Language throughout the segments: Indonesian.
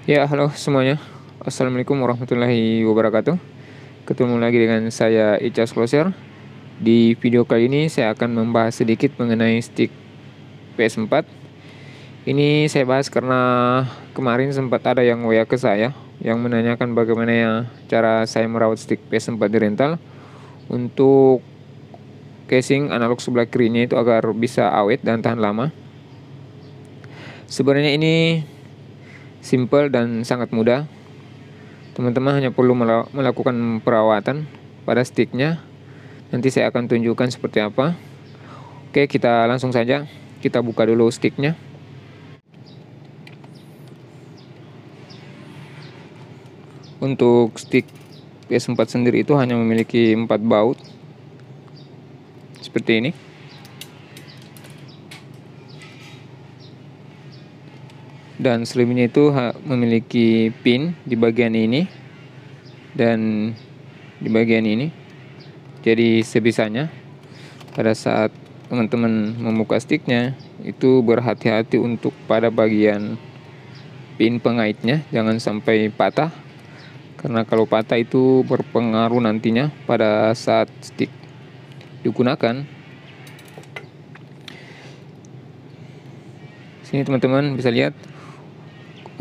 Ya, halo semuanya. Assalamualaikum warahmatullahi wabarakatuh. Ketemu lagi dengan saya Icas Closer. Di video kali ini saya akan membahas sedikit mengenai stick PS4. Ini saya bahas karena kemarin sempat ada yang WA ke saya yang menanyakan bagaimana ya cara saya merawat stick PS4 di rental untuk casing analog sebelah kirinya itu agar bisa awet dan tahan lama. Sebenarnya ini simple dan sangat mudah. Teman-teman hanya perlu melakukan perawatan pada sticknya. Nanti saya akan tunjukkan seperti apa. Oke, kita langsung saja. Kita buka dulu sticknya. Untuk stick PS4 sendiri itu hanya memiliki 4 baut. Seperti ini. Dan selebihnya itu memiliki pin di bagian ini dan di bagian ini. Jadi sebisanya pada saat teman-teman membuka sticknya itu berhati-hati untuk pada bagian pin pengaitnya jangan sampai patah, karena kalau patah itu berpengaruh nantinya pada saat stick digunakan. Sini teman-teman bisa lihat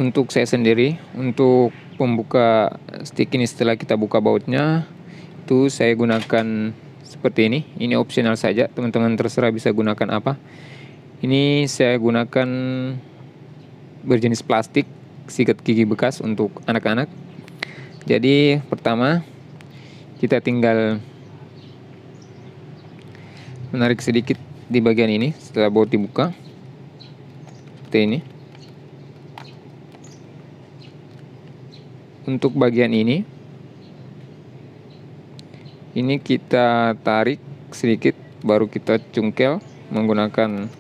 untuk saya sendiri, untuk pembuka stick ini setelah kita buka bautnya itu saya gunakan seperti ini. Ini opsional saja, teman-teman terserah bisa gunakan apa. Ini saya gunakan berjenis plastik sikat gigi bekas untuk anak-anak. Jadi pertama kita tinggal menarik sedikit di bagian ini setelah baut dibuka seperti ini. Untuk bagian ini kita tarik sedikit, baru kita cungkel menggunakan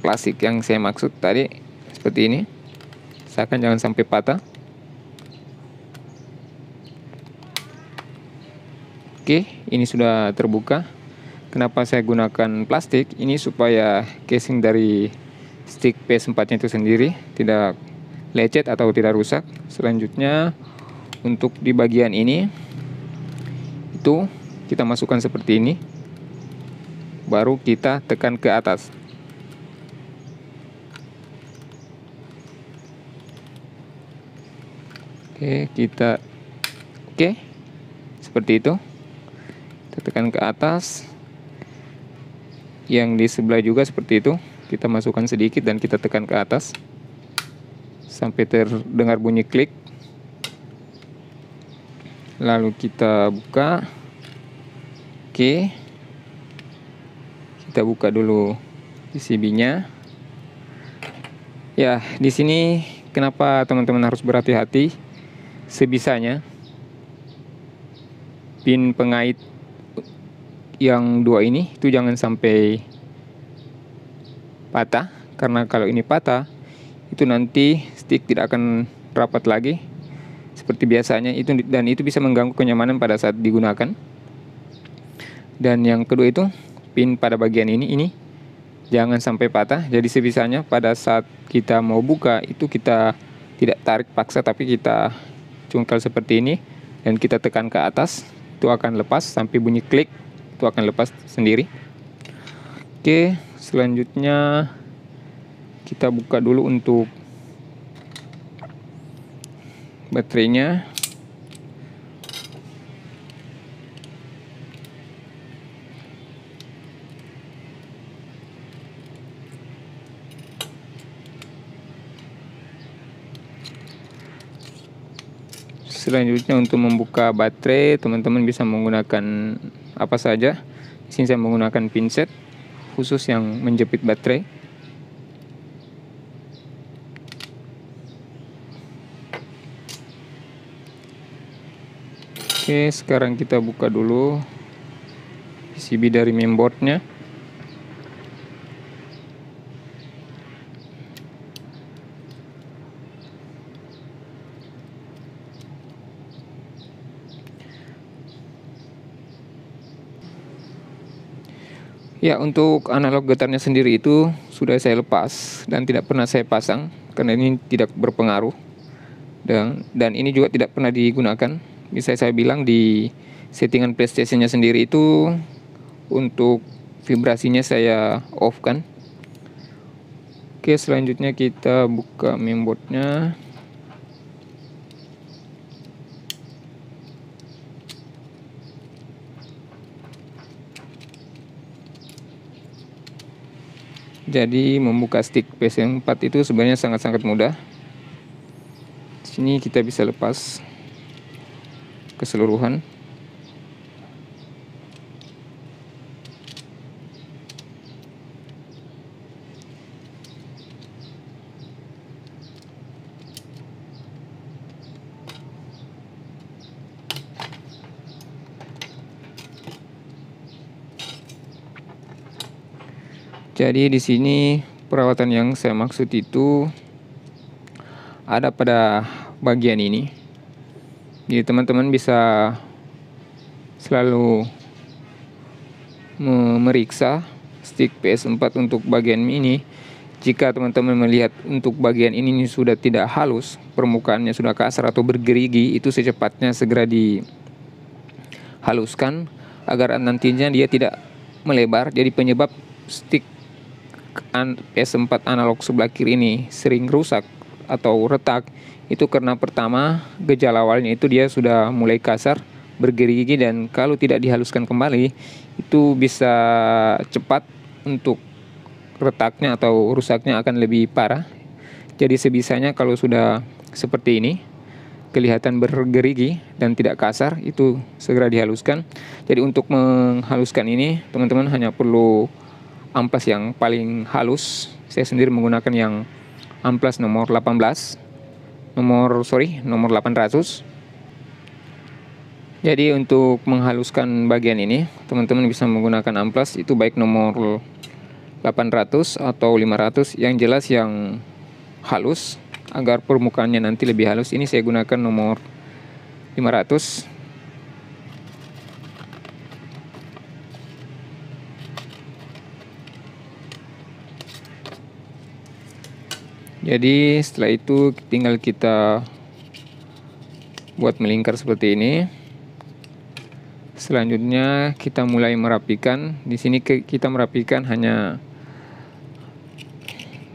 plastik yang saya maksud tadi seperti ini. Usahakan jangan sampai patah. Oke, ini sudah terbuka. Kenapa saya gunakan plastik? Ini supaya casing dari stick PS4-nya itu sendiri tidak lecet atau tidak rusak. Selanjutnya untuk di bagian ini itu kita masukkan seperti ini, baru kita tekan ke atas. Oke, seperti itu. Kita tekan ke atas. Yang di sebelah juga seperti itu. Kita masukkan sedikit dan kita tekan ke atas sampai terdengar bunyi klik. Lalu kita buka. Oke. Kita buka dulu PCB-nya. Ya, di sini kenapa teman-teman harus berhati-hati? Sebisanya pin pengait yang dua ini itu jangan sampai patah, karena kalau ini patah itu nanti stick tidak akan rapat lagi seperti biasanya itu, dan itu bisa mengganggu kenyamanan pada saat digunakan. Dan yang kedua itu pin pada bagian ini jangan sampai patah. Jadi sebisanya pada saat kita mau buka itu kita tidak tarik paksa, tapi kita cungkel seperti ini dan kita tekan ke atas, itu akan lepas sampai bunyi klik, itu akan lepas sendiri. Oke, selanjutnya kita buka dulu untuk baterainya. Selanjutnya untuk membuka baterai teman-teman bisa menggunakan apa saja. Di sini saya menggunakan pinset khusus yang menjepit baterai. Oke, sekarang kita buka dulu PCB dari mainboardnya. Ya, untuk analog getarnya sendiri itu sudah saya lepas dan tidak pernah saya pasang karena ini tidak berpengaruh, dan ini juga tidak pernah digunakan. Bisa saya bilang di settingan PlayStation-nya sendiri itu untuk vibrasinya saya off kan. Oke, selanjutnya kita buka mainboardnya. Jadi membuka stick PS4 itu sebenarnya sangat-sangat mudah. Di sini kita bisa lepas keseluruhan. Jadi di sini perawatan yang saya maksud itu ada pada bagian ini. Jadi teman-teman bisa selalu memeriksa stick PS4 untuk bagian ini. Jika teman-teman melihat untuk bagian ini sudah tidak halus, permukaannya sudah kasar atau bergerigi, itu secepatnya segera dihaluskan agar nantinya dia tidak melebar. Jadi penyebab stick PS4 analog sebelah kiri ini sering rusak atau retak itu karena pertama gejala awalnya itu dia sudah mulai kasar, bergerigi, dan kalau tidak dihaluskan kembali itu bisa cepat untuk retaknya atau rusaknya akan lebih parah. Jadi sebisanya kalau sudah seperti ini kelihatan bergerigi dan tidak kasar, itu segera dihaluskan. Jadi untuk menghaluskan ini teman-teman hanya perlu amplas yang paling halus. Saya sendiri menggunakan yang amplas nomor 800. Jadi untuk menghaluskan bagian ini teman-teman bisa menggunakan amplas itu baik nomor 800 atau 500, yang jelas yang halus agar permukaannya nanti lebih halus. Ini saya gunakan nomor 500. Jadi setelah itu tinggal kita buat melingkar seperti ini. Selanjutnya kita mulai merapikan. Di sini kita merapikan hanya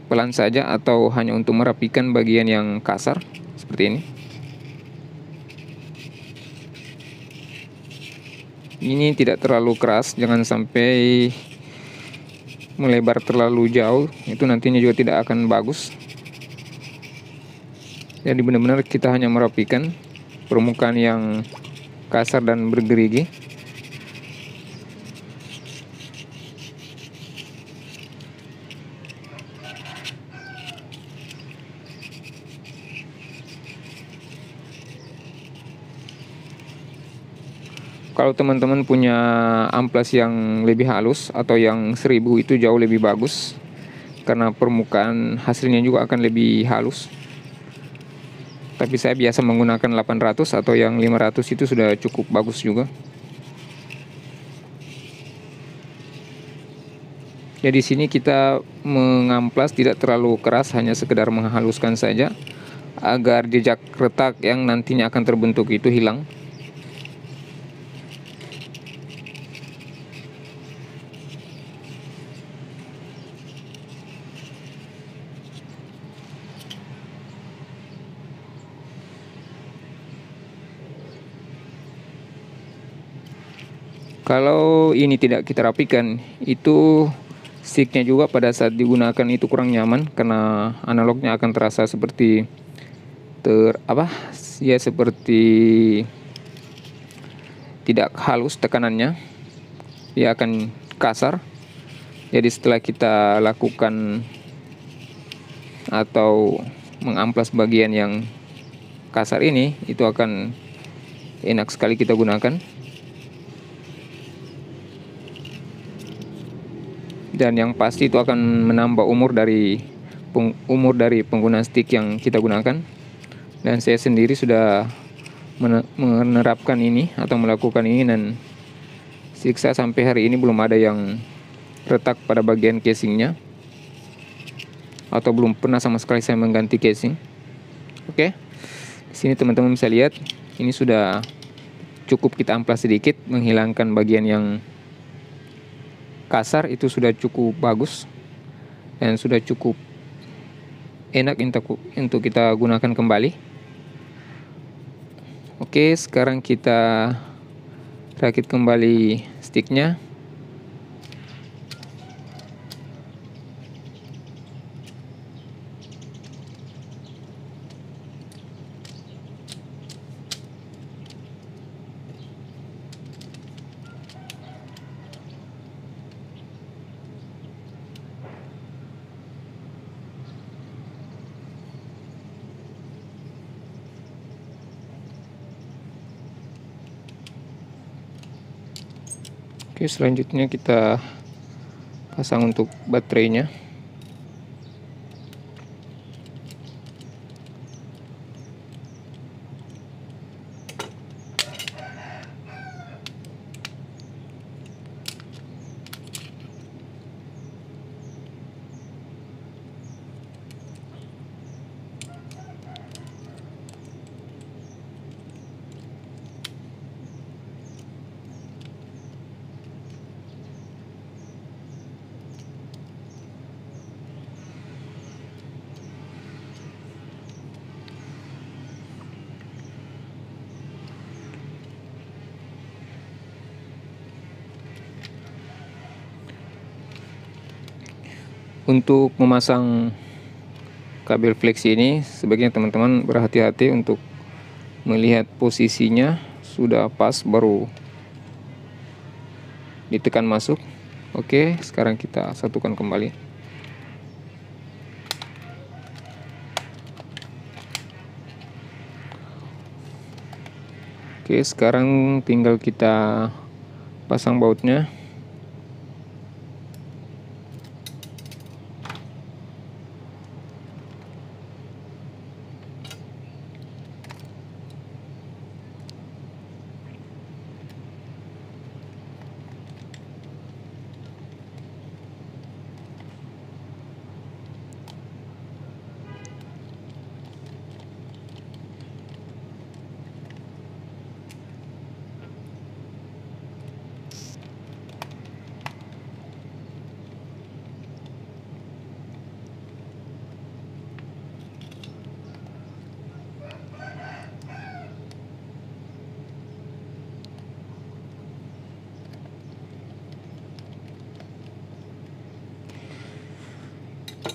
pelan saja atau hanya untuk merapikan bagian yang kasar seperti ini. Ini tidak terlalu keras, jangan sampai melebar terlalu jauh, itu nantinya juga tidak akan bagus. Jadi benar-benar kita hanya merapikan permukaan yang kasar dan bergerigi. Kalau teman-teman punya amplas yang lebih halus atau yang 1000 itu jauh lebih bagus, karena permukaan hasilnya juga akan lebih halus. Tapi saya biasa menggunakan 800 atau yang 500 itu sudah cukup bagus juga. Jadi di sini kita mengamplas tidak terlalu keras, hanya sekedar menghaluskan saja agar jejak retak yang nantinya akan terbentuk itu hilang. Kalau ini tidak kita rapikan, itu sticknya juga pada saat digunakan itu kurang nyaman karena analognya akan terasa seperti seperti tidak halus tekanannya, dia akan kasar. Jadi setelah kita lakukan atau mengamplas bagian yang kasar ini, itu akan enak sekali kita gunakan. Dan yang pasti itu akan menambah umur dari pengguna stick yang kita gunakan. Dan saya sendiri sudah menerapkan ini atau melakukan ini, dan siksa sampai hari ini belum ada yang retak pada bagian casingnya, atau belum pernah sama sekali saya mengganti casing. Oke, di sini teman-teman bisa lihat ini sudah cukup kita amplas sedikit, menghilangkan bagian yang kasar. Itu sudah cukup bagus dan sudah cukup enak untuk kita gunakan kembali. Oke, sekarang kita rakit kembali sticknya. Oke, selanjutnya kita pasang untuk baterainya. Untuk memasang kabel fleksi ini, sebaiknya teman-teman berhati-hati untuk melihat posisinya sudah pas baru ditekan masuk. Oke, sekarang kita satukan kembali. Oke, sekarang tinggal kita pasang bautnya.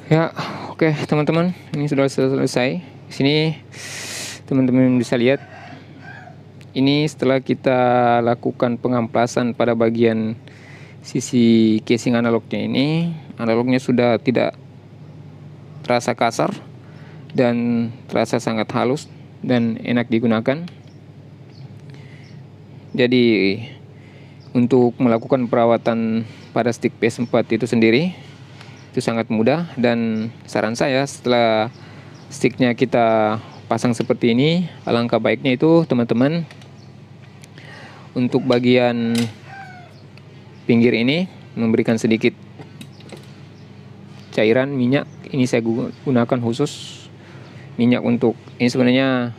Ya, oke teman-teman, ini sudah selesai. Di sini teman-teman bisa lihat, ini setelah kita lakukan pengamplasan pada bagian sisi casing analognya ini, analognya sudah tidak terasa kasar dan terasa sangat halus dan enak digunakan. Jadi untuk melakukan perawatan pada stick PS4 itu sendiri itu sangat mudah, dan saran saya setelah sticknya kita pasang seperti ini, alangkah baiknya itu teman-teman untuk bagian pinggir ini memberikan sedikit cairan minyak. Ini saya gunakan khusus minyak untuk ini, sebenarnya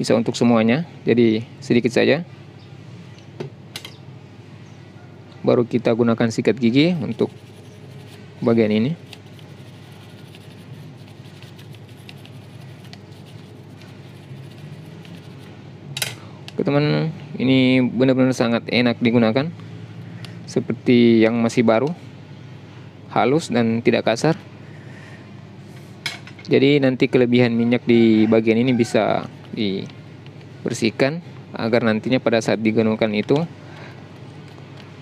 bisa untuk semuanya, jadi sedikit saja. Baru kita gunakan sikat gigi untuk bagian ini. Oke teman, ini benar-benar sangat enak digunakan, seperti yang masih baru, halus dan tidak kasar. Jadi nanti kelebihan minyak di bagian ini bisa dibersihkan agar nantinya pada saat digunakan itu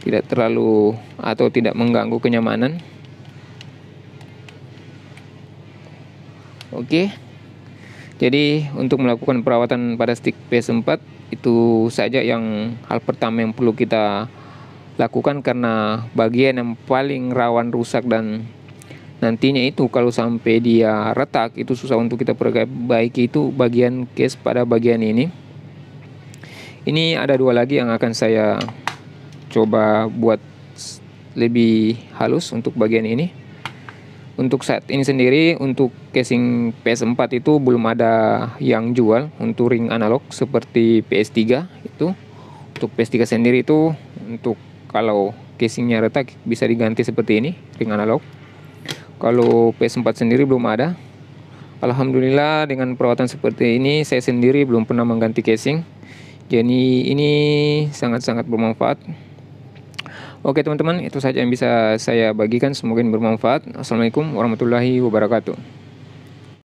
tidak terlalu atau tidak mengganggu kenyamanan. Oke, jadi untuk melakukan perawatan pada stick PS4 itu saja yang hal pertama yang perlu kita lakukan, karena bagian yang paling rawan rusak dan nantinya itu kalau sampai dia retak itu susah untuk kita perbaiki itu bagian case pada bagian ini. Ini ada dua lagi yang akan saya coba buat lebih halus untuk bagian ini. Untuk saat ini sendiri, untuk casing PS4 itu belum ada yang jual untuk ring analog seperti PS3 itu. Untuk PS3 sendiri itu, untuk kalau casingnya retak bisa diganti seperti ini, ring analog. Kalau PS4 sendiri belum ada. Alhamdulillah dengan perawatan seperti ini, saya sendiri belum pernah mengganti casing. Jadi ini sangat-sangat bermanfaat. Oke teman-teman, itu saja yang bisa saya bagikan. Semoga bermanfaat. Assalamualaikum warahmatullahi wabarakatuh.